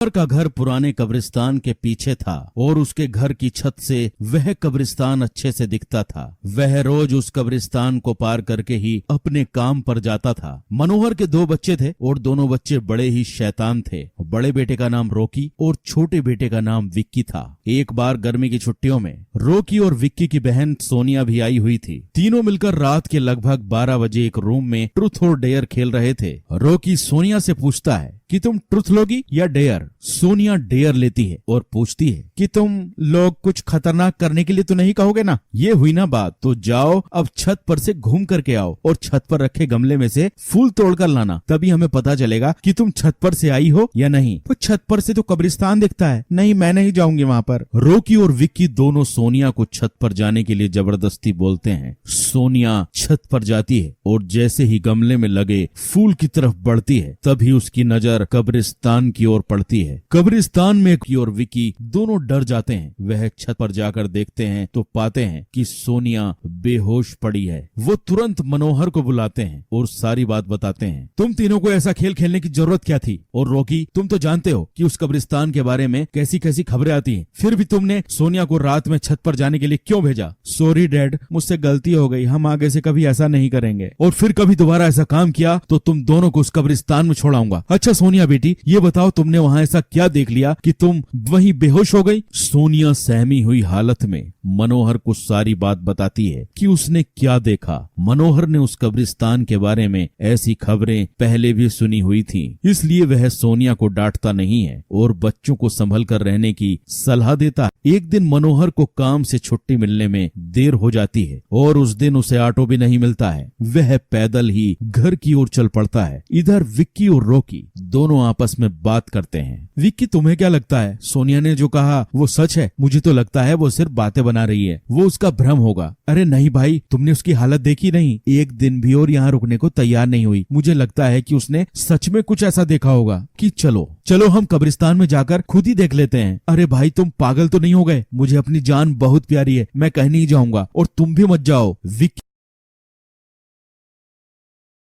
का घर पुराने कब्रिस्तान के पीछे था और उसके घर की छत से वह कब्रिस्तान अच्छे से दिखता था। वह रोज उस कब्रिस्तान को पार करके ही अपने काम पर जाता था। मनोहर के 2 बच्चे थे और दोनों बच्चे बड़े ही शैतान थे। बड़े बेटे का नाम रॉकी और छोटे बेटे का नाम विक्की था। एक बार गर्मी की छुट्टियों में रॉकी और विक्की की बहन सोनिया भी आई हुई थी। तीनों मिलकर रात के लगभग 12 बजे एक रूम में ट्रुथ और डेयर खेल रहे थे। रॉकी सोनिया से पूछता है कि तुम ट्रुथ लोगी या डेयर। सोनिया डेयर लेती है और पूछती है कि तुम लोग कुछ खतरनाक करने के लिए तो नहीं कहोगे ना। ये हुई ना बात, तो जाओ अब छत पर से घूम करके आओ और छत पर रखे गमले में से फूल तोड़कर लाना, तभी हमें पता चलेगा कि तुम छत पर से आई हो या नहीं। तो छत पर से तो कब्रिस्तान दिखता है। नहीं, मैं नहीं जाऊंगी वहां पर। रॉकी और विक्की दोनों सोनिया को छत पर जाने के लिए जबरदस्ती बोलते हैं। सोनिया छत पर जाती है और जैसे ही गमले में लगे फूल की तरफ बढ़ती है तभी उसकी नजर कब्रिस्तान की ओर पड़ती है। कब्रिस्तान में की और विक्की दोनों डर जाते हैं। वह छत पर जाकर देखते हैं तो पाते हैं कि सोनिया बेहोश पड़ी है। वो तुरंत मनोहर को बुलाते हैं और सारी बात बताते हैं। तुम तीनों को ऐसा खेल खेलने की जरूरत क्या थी? और रॉकी, तुम तो जानते हो कि उस कब्रिस्तान के बारे में कैसी कैसी खबरें आती हैं, फिर भी तुमने सोनिया को रात में छत पर जाने के लिए क्यों भेजा? सॉरी डैड, मुझसे गलती हो गई, हम आगे से कभी ऐसा नहीं करेंगे और फिर कभी दोबारा ऐसा काम किया तो तुम दोनों को उस कब्रिस्तान में छोड़ाऊंगा। अच्छा सोनिया बेटी, ये बताओ तुमने वहां ऐसा क्या देख लिया कि तुम वहीं बेहोश हो गई? सोनिया सहमी हुई हालत में मनोहर को सारी बात बताती है कि उसने क्या देखा। मनोहर ने उस कब्रिस्तान के बारे में ऐसी खबरें पहले भी सुनी हुई थी, इसलिए वह सोनिया को डांटता नहीं है और बच्चों को संभल कर रहने की सलाह देता है। एक दिन मनोहर को काम से छुट्टी मिलने में देर हो जाती है और उस दिन उसे ऑटो भी नहीं मिलता है। वह पैदल ही घर की ओर चल पड़ता है। इधर विक्की और रॉकी दोनों आपस में बात करते हैं। विक्की, तुम्हें क्या लगता है सोनिया ने जो कहा वो सच है? मुझे तो लगता है वो सिर्फ बातें बना रही है, वो उसका भ्रम होगा। अरे नहीं भाई, तुमने उसकी हालत देखी नहीं, एक दिन भी और यहाँ रुकने को तैयार नहीं हुई। मुझे लगता है कि उसने सच में कुछ ऐसा देखा होगा कि चलो हम कब्रिस्तान में जाकर खुद ही देख लेते हैं। अरे भाई, तुम पागल तो नहीं हो गए? मुझे अपनी जान बहुत प्यारी है, मैं कहीं नहीं जाऊंगा और तुम भी मत जाओ। विक्की